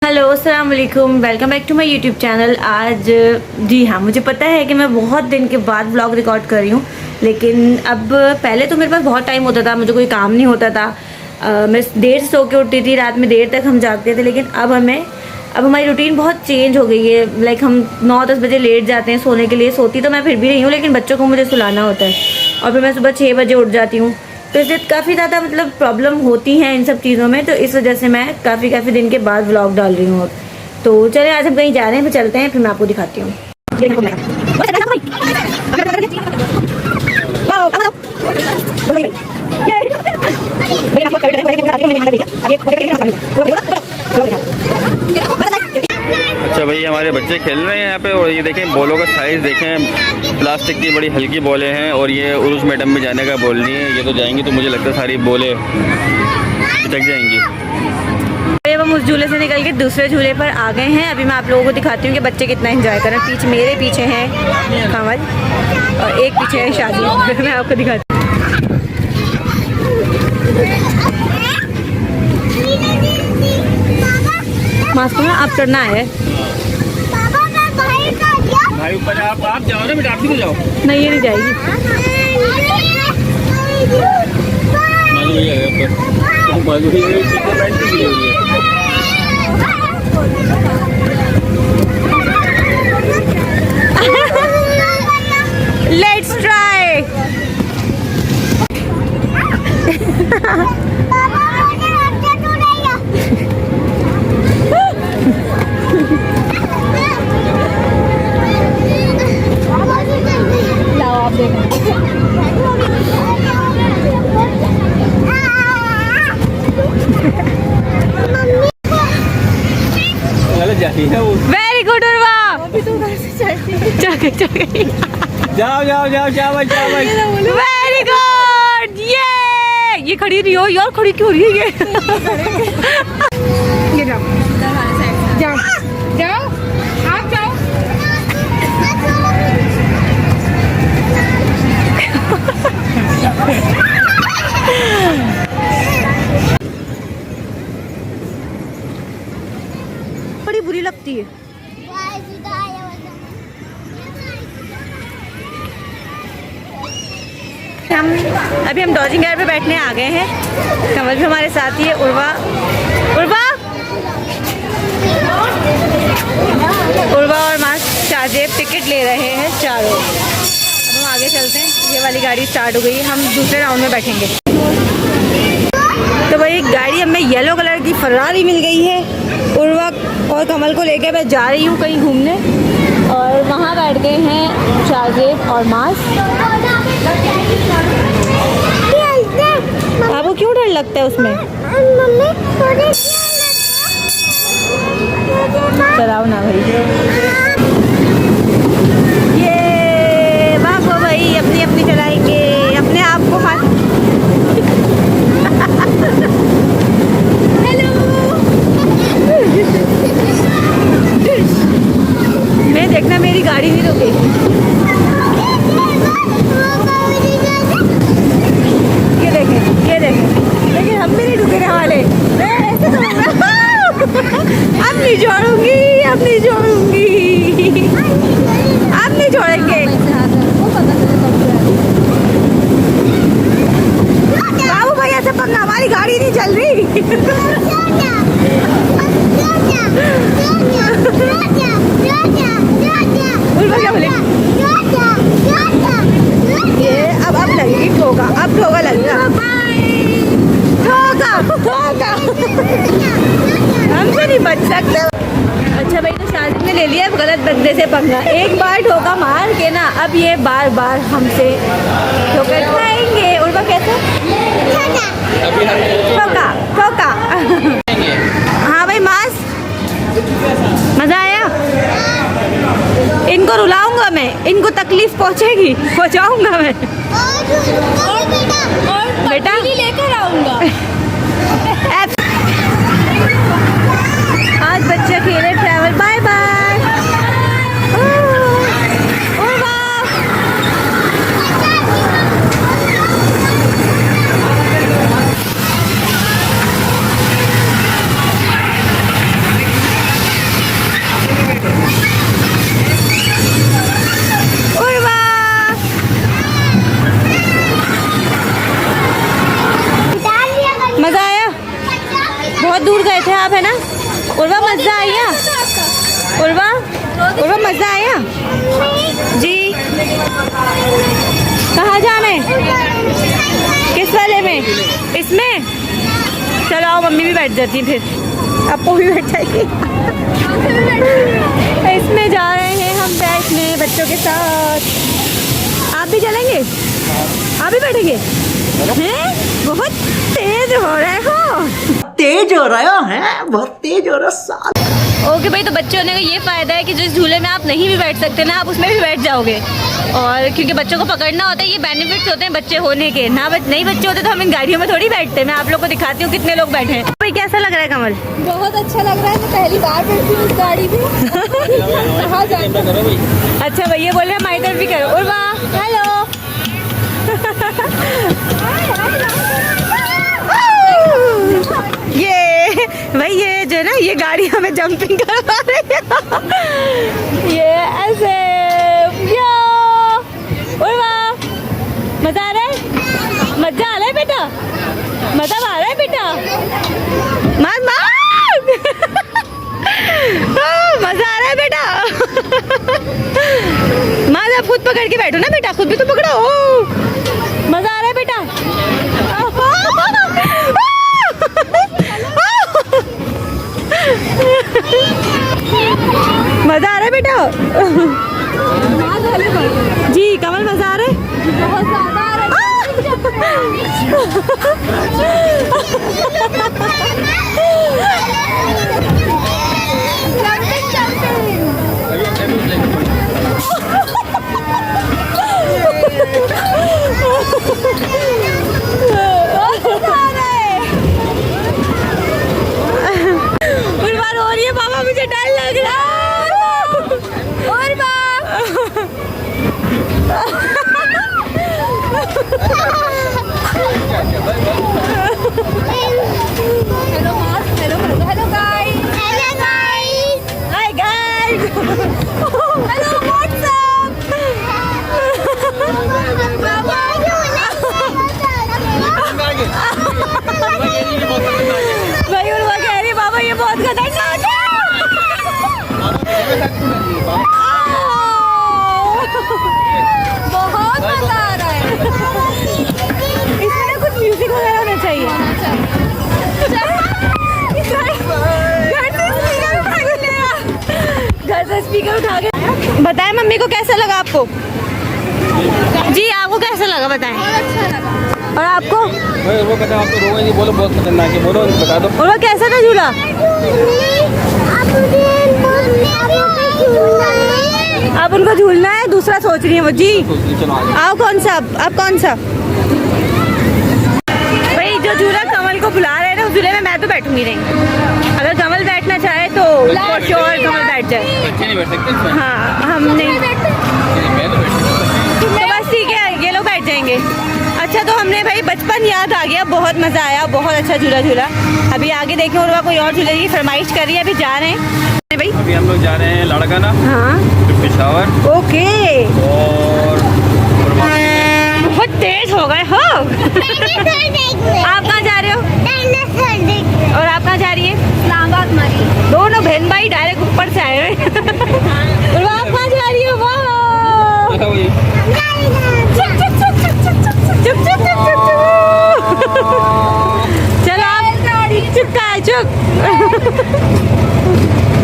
Hello अस्सलाम वालेकुम, welcome back to my YouTube channel. आज जी हाँ, मुझे पता है कि मैं बहुत दिन के बाद व्लॉग रिकॉर्ड कर रही हूँ, लेकिन अब पहले तो मेरे पास बहुत टाइम होता था, मुझे कोई काम नहीं होता था। मैं देर से सो के उठती थी, रात में देर तक हम जागते थे। लेकिन अब हमारी रूटीन बहुत चेंज हो गई है। लाइक हम 9-10 बजे लेट जाते हैं सोने के लिए। सोती तो मैं फिर भी रही हूँ, लेकिन बच्चों को मुझे सुलाना होता है और फिर मैं सुबह 6 बजे उठ जाती हूँ। तो इसलिए काफ़ी ज़्यादा प्रॉब्लम होती हैं इन सब चीज़ों में। तो इस वजह से मैं काफ़ी दिन के बाद व्लॉग डाल रही हूँ। तो चलें, आज हम कहीं जा रहे हैं, फिर चलते हैं, फिर मैं आपको दिखाती हूँ। अच्छा भाई, हमारे बच्चे खेल रहे हैं यहाँ पे और ये देखें बॉलों का साइज़ देखें। प्लास्टिक की बड़ी हल्की बॉलें हैं और ये उर्स मैडम में जाने का बोल रही है। ये तो जाएंगी तो मुझे लगता है सारी बॉलें चिटक जाएंगी। अब हम उस झूले से निकल के दूसरे झूले पर आ गए हैं। अभी मैं आप लोगों को दिखाती हूँ कि बच्चे कितना एंजॉय कर रहे हैं। मेरे पीछे हैं कमल और एक पीछे है शादी। मैं आपको दिखाती हूँ। मास्क में आप चढ़ना है। भाई ऊपर आप जाओ ना बेटा, आप भी तो जाओ। नहीं, ये नहीं जाएगी। Let's try. लाओ आप देखो। Very good Urwa. अभी तो उधर से चढ़ गई। जाओ वेरी गुड। ये खड़ी रही हो यार, खड़ी क्यों रही है ये? जाओ आप जाओ। बड़ी बुरी लगती है। अभी हम डॉजिंग एयर पे बैठने आ गए हैं। कमल भी हमारे साथ ही है। उर्वा और माँ शाहजेब टिकट ले रहे हैं चारों। अब हम आगे चलते हैं। ये वाली गाड़ी स्टार्ट हो गई है, हम दूसरे राउंड में बैठेंगे। तो भाई गाड़ी हमें येलो कलर की फरारी मिल गई है। उर्वा और कमल को लेकर मैं जा रही हूँ कहीं घूमने, और वहाँ बैठ गए हैं शाहजेब और मास। आपको क्यों डर लगता है उसमें? चलाओ ना भाई। ये भागो भाई, अपनी अपनी चलाएंगे, अपने आप को हेलो। मैं देखना मेरी गाड़ी नहीं रुकेगी। ये देखें, लेकिन हम भी नहीं रुकने वाले। मैं ऐसे तो अब नहीं छोड़ूंगी, अब नहीं छोड़ेंगे। बाबू भाई ऐसे पकड़ा, हमारी गाड़ी नहीं चल रही। क्या बोले? ये अब लगेगी ठोका, अब ठोका लगेगा। ठोका हमसे नहीं बच सकते। अच्छा भाई, तो शादी ने ले लिया गलत बंदे से पंगा। एक बार ठोका मार के ना, अब ये बार बार हमसे ठोकर खाएंगे। उनका कैसे? ठोका। हाँ भाई, मास मजा आया। इनको रुलाऊंगा मैं, इनको तकलीफ पहुंचाऊंगा मैं। और बेटा लेकर आऊंगा। आज बच्चे खेले ट्रैवल। Bye bye. आप, है ना? उर्वा मज़ा आया? उर्वा मज़ा आया? जी कहाँ जाना है? किस वाले में? इसमें? चलो आओ, मम्मी भी बैठ जाती है फिर, आपको भी बैठ जाएगी। इसमें जा रहे हैं हम बैठने बच्चों के साथ। आप भी चलेंगे? आप भी बैठेंगे? हैं? बहुत तेज हो रहे हो। तेज हो रहा है, बहुत तेज हो रहा है। ओके भाई, तो बच्चे होने का ये फ़ायदा है कि जिस झूले में आप नहीं भी बैठ सकते ना, आप उसमें भी बैठ जाओगे। और क्योंकि बच्चों को पकड़ना होता है, ये बेनिफिट्स होते हैं बच्चे होने के। नहीं बच्चे होते तो हम इन गाड़ियों में थोड़ी बैठते। मैं आप लोग को दिखाती हूँ कितने लोग बैठे हैं। भाई कैसा लग रहा है कमल? बहुत अच्छा लग रहा है। मैं पहली बार बैठी हूँ इस गाड़ी में। कहाँ जाना? अच्छा भैया बोले हमारी तरफ भी करो। और वाह, हेलो। ये भाई, ये जो है ना, ये गाड़ी हमें जंपिंग करवा रही है। ये ऐसे और वाह, मजा आ रहा है? मजा आ रहा है बेटा? मजा आ रहा है बेटा? मार मजा आ रहा है बेटा? माँ आप खुद पकड़ के बैठो ना बेटा, खुद भी तो पकड़ो। मजा आ रहा है बेटा? मजा आ रहा है बेटा? जी कमल, मजा आ रहा है? बहुत ज्यादा आ रहा और ये मामा, मुझे डर लग रहा है। और hello guys. Hi guys. Hello what's up. भाई उर्वा कह रही बाबा ये बहुत खतरनाक है। बहुत मजा आ रहा है। इसमें ना कुछ म्यूजिक वगैरह होना चाहिए। घर से स्पीकर उठा के बताएं मम्मी को कैसा लगा आपको? जी आपको कैसा लगा बताएं? अच्छा लगा। और आपको? वो बता, आप तो रोए नहीं, बोलो बहुत खतरनाक है, बोलो बता दो। और वो कैसा था झूला? अब उनको झूलना है, दूसरा सोच रही है वो। जी चलो आगे। आओ, कौन सा? आप कौन सा? भाई जो झूला कमल को बुला रहे हैं ना, उस झूले में मैं तो बैठूंगी नहीं। अगर कमल बैठना चाहे तो फॉर श्योर कमल बैठ जाए। बच्चे नहीं बैठ सकते इसमें? हाँ हम नहीं, मैं तो बैठ सकता तो बस ठीक है, ये लोग बैठ जाएंगे। अच्छा, तो हमने भाई बचपन याद आ गया, बहुत मज़ा आया, बहुत अच्छा झूला। अभी आगे देखें, और कोई और झूले की फरमाइश कर रही है। अभी जा रहे हैं भाई। अभी हम लोग जा रहे हैं लाड़काना, हाँ फिर पेशावर ओके। और बहुत तेज हो गए हो। आप कहाँ जा रहे हो? और आप कहाँ जा रही है? इस्लामाबाद मरी। दोनों बहन भाई डायरेक्ट ऊपर से आए हुए। और आप कहाँ जा रही हो? वाह, चुप चुप। चलो आप चुप का है, चुप।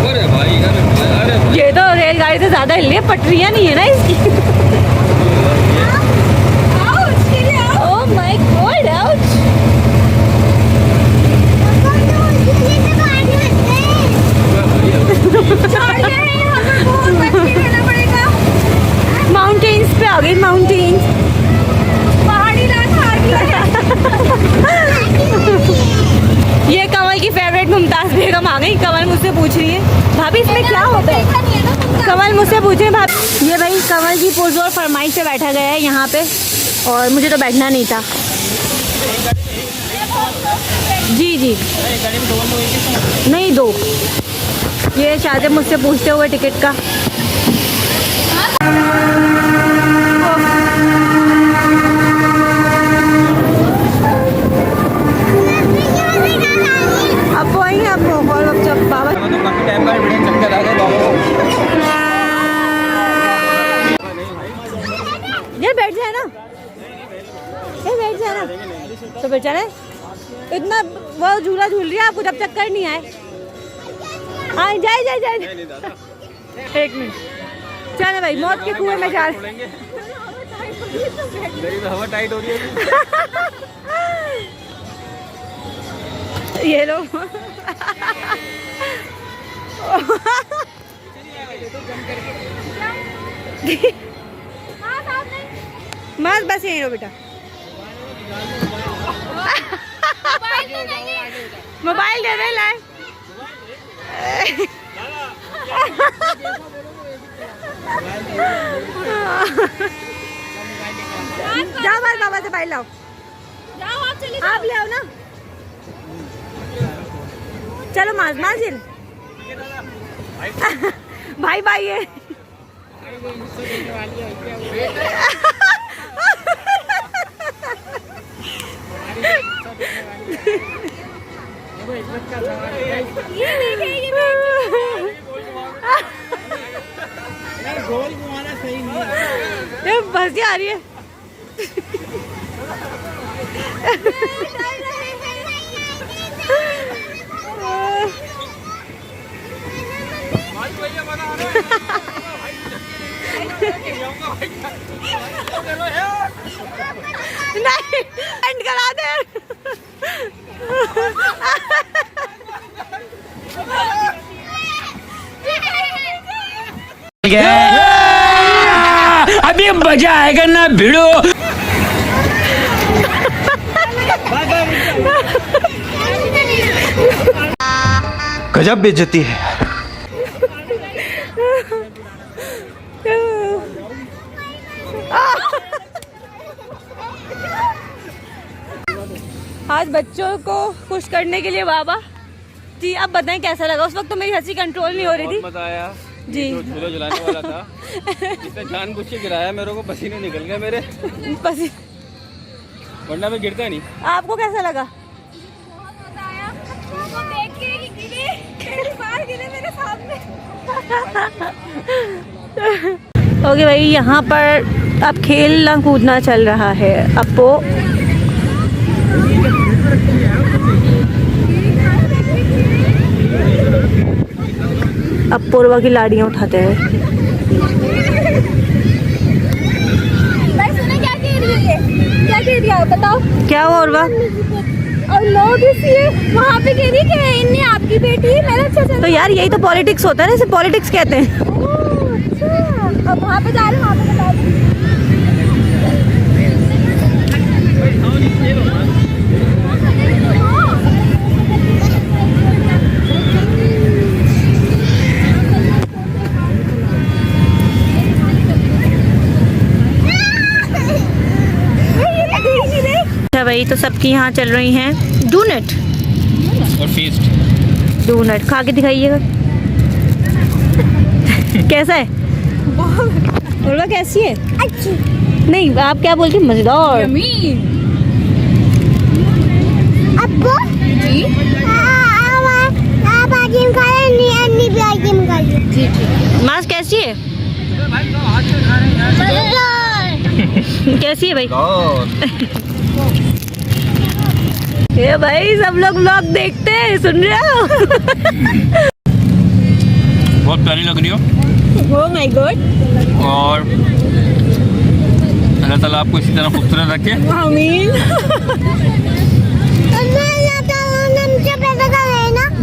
अरे भाई, अरे भाई। ये तो रेलगाड़ी से ज्यादा हिल रही है, पटरियां नहीं है ना इसकी। Oh my God, ouch. Mountains पे आ गई, माउंटेन्स। पहाड़ी इलाका आ गया। ये कमल की फेवरेट मुमताज बेगम आ गई। कमल मुझसे पूछ रही है भाभी इसमें क्या होता है? कमल मुझसे पूछे भाभी। ये भाई कमल की पुरजोर फरमाइश से बैठा गया है यहाँ पे, और मुझे तो बैठना नहीं था। जी नहीं, दो। ये शायद मुझसे पूछते हुए टिकट का। अब आएंगे, आप वो झूला झूल रही है, आपको जब चक्कर नहीं आए। हाँ जाए जाए जाए। एक मिनट, चलो भाई मौत के कुएं में जा रहे। मेरी तो हवा टाइट हो रही है। ये लो। बस यही रो बेटा। मोबाइल दे दे लाए। जाओ भाई बाबा से भाई लाओ। जाओ आप चले आप ले आओ ना। चलो माजिल। भाई भाई है। ये देखिए गोल घुमाना सही नहीं है। ये बस आ रही है। नहीं एंड करा दे। अभी मजा आएगा ना भिड़ो। गजब बेइज्जती है। आज बच्चों को खुश करने के लिए बाबा जी, आप बताएं कैसा लगा? उस वक्त तो मेरी हंसी कंट्रोल नहीं हो रही थी। बहुत मजा आया जी। जो झूला झुलाने वाला था इसने जानबूझ के गिराया मेरे को, पसीने निकल गए मेरे, वरना मैं गिरता नहीं। आपको कैसा लगा? वो देख के गिरे बाहर गिरे मेरे सामने। ओके भाई, यहाँ पर अब खेलना कूदना चल रहा है। अपो अब पूर्वा की लाड़ियाँ उठाते हैं। भाई सुना क्या कह रही है? क्या कह रही है बताओ? क्या हुआ उर्वा? और लोग इसलिए वहाँ पे कह रही कि इनने आपकी बेटी मेरा अच्छा चल। तो यार यही तो पॉलिटिक्स होता है ना, इसे पॉलिटिक्स कहते हैं। अच्छा अब वहाँ पे जा रहे हैं, वहाँ पे बता दो। अच्छा भाई, तो सबकी यहाँ चल रही हैं डोनट और फीस्ट। डोनट खा के दिखाइएगा कैसा है? उर्वा कैसी है? अच्छी। नहीं, आप क्या बोलती? मजेदार। अब्बू जी आप आइसक्रीम खाए नहीं भी आइसक्रीम खाइए। मास कैसी है? कैसी है भाई? ये भाई सब लोग व्लॉग देखते हैं, सुन रहे हो? बहुत प्यारी लग रही हो। Oh my God. और अल्लाह ताला आपको इसी तरह खूबसूरत रखे। आमीन।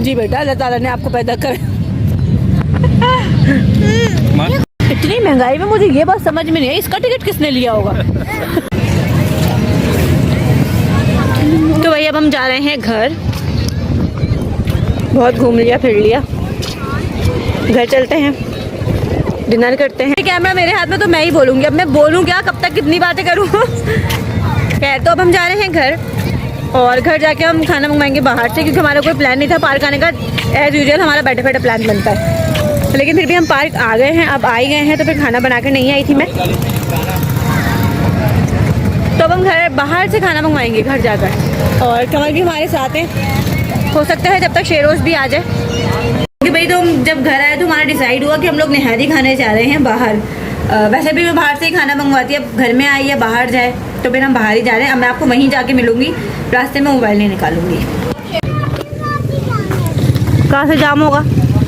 जी बेटा, अल्लाह ताला ने आपको पैदा कर। इतनी महंगाई में मुझे ये बात समझ में नहीं आई, इसका टिकट किसने लिया होगा? तो भाई अब हम जा रहे हैं घर। बहुत घूम लिया फिर लिया, घर चलते हैं, डिनर करते हैं। कैमरा मेरे हाथ में तो मैं ही बोलूँगी, अब मैं बोलूँ क्या, कब तक कितनी बातें करूँ। खैर, तो अब हम जा रहे हैं घर, और घर जाके हम खाना मंगवाएंगे बाहर से, क्योंकि हमारा कोई प्लान नहीं था पार्क आने का। एज़ यूजुअल हमारा बैठे बैठे प्लान बनता है, लेकिन फिर भी हम पार्क आ गए हैं, अब आ ही गए हैं, तो फिर खाना बना कर नहीं आई थी मैं, तो अब हम घर बाहर से खाना मंगवाएंगे घर जाकर। और कमल भी हमारे साथ हैं, हो सकता है जब तक शेरोज भी आ जाए। क्योंकि भाई तो जब घर आए तो हमारा डिसाइड हुआ कि हम लोग निहारी खाने जा रहे हैं बाहर। वैसे भी मैं बाहर से ही खाना मंगवाती, अब घर में आई या बाहर जाए तो फिर हम बाहर ही जा रहे हैं। अब मैं आपको वहीं जाके मिलूंगी, रास्ते में मोबाइल नहीं निकालूंगी। कहाँ से जाम होगा?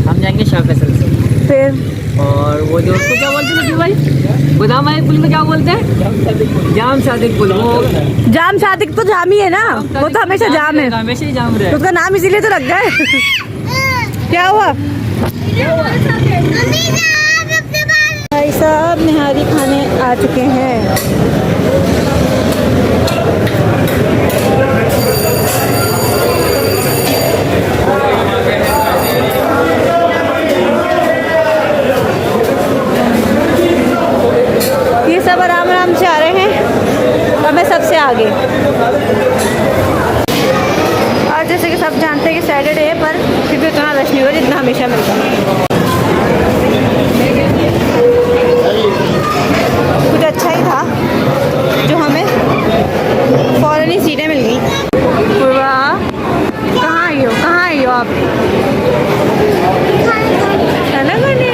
हम जाएंगे शाह फैसल से। फिर और वो जो उसको क्या बोलते हैं भाई, गोदाम वाले पुल में क्या बोलते हैं? जाम सादिक पुल। वो जाम शादिक तो जाम ही है ना, वो तो हमेशा जाम है, हमेशा ही जाम रहे। तो उसका नाम इसीलिए तो लग गया है। क्या हुआ? भाई साहब निहारी खाने आ चुके हैं। ये सब आराम आराम से आ रहे हैं और मैं सबसे आगे। और जैसे कि सब जानते हैं कि सैटरडे है, पर फिर भी उतना रश नहीं होगा जितना हमेशा मिलता है। कुछ अच्छा ही था जो हमें फौरन ही सीटें मिल गई। पूर्वा कहाँ आई हो, कहाँ आई हो आप? खाना खाने।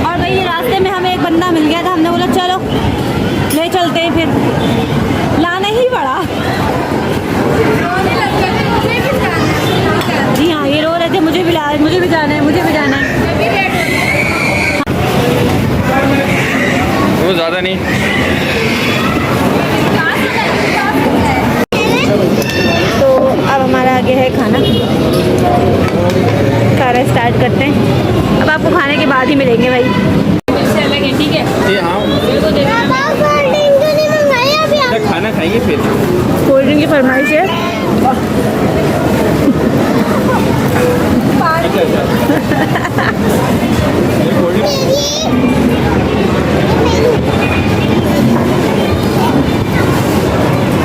और भाई ये रास्ते में हमें एक बंदा मिल गया था, हमने बोला चलो ले चलते हैं, फिर लाना ही पड़ा। जी हाँ, ये रो रहे थे मुझे भी जाना है, मुझे भी जाना है। वो ज़्यादा नहीं। तो अब हमारा आगे है खाना स्टार्ट करते हैं। अब आपको खाने के बाद ही मिलेंगे भाई। ठीक है। ये हाँ, खाना खाएंगे फिर। कोल्ड ड्रिंक की फरमाइश है।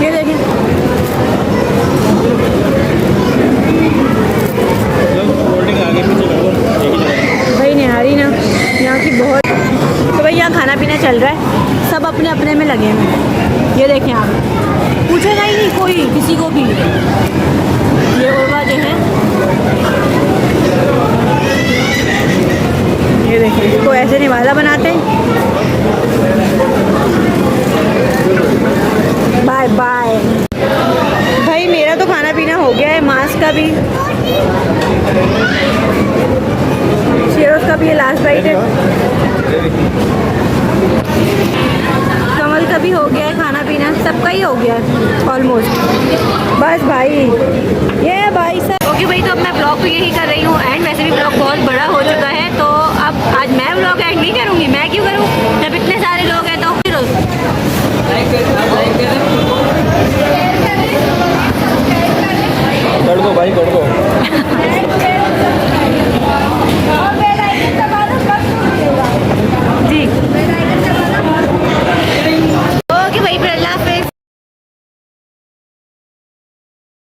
ये देखिए भाई निहारी ना यहाँ की बहुत। तो भाई यहाँ खाना पीना चल रहा है, सब अपने अपने में लगे हैं। ये देखें आप, पूछेगा ही नहीं कोई किसी को भी। ये उर्वा जो है, ये देखें, इसको ऐसे निवाला बनाते हैं। बाय बाय भाई, मेरा तो खाना पीना हो गया है, मांस का भी, शेरों का भी ये लास्ट बाइट है, कमल का भी हो गया है, खाना पीना सबका ही हो गया है ऑलमोस्ट। बस भाई ये भाई सर। ओके भाई, तो अब मैं ब्लॉग तो यही कर रही हूँ एंड वैसे भी ब्लॉग बहुत बड़ा हो चुका है, तो अब आज मैं ब्लॉग एंड नहीं करूँगी। मैं क्यों करूँ जब इतने सारे लोग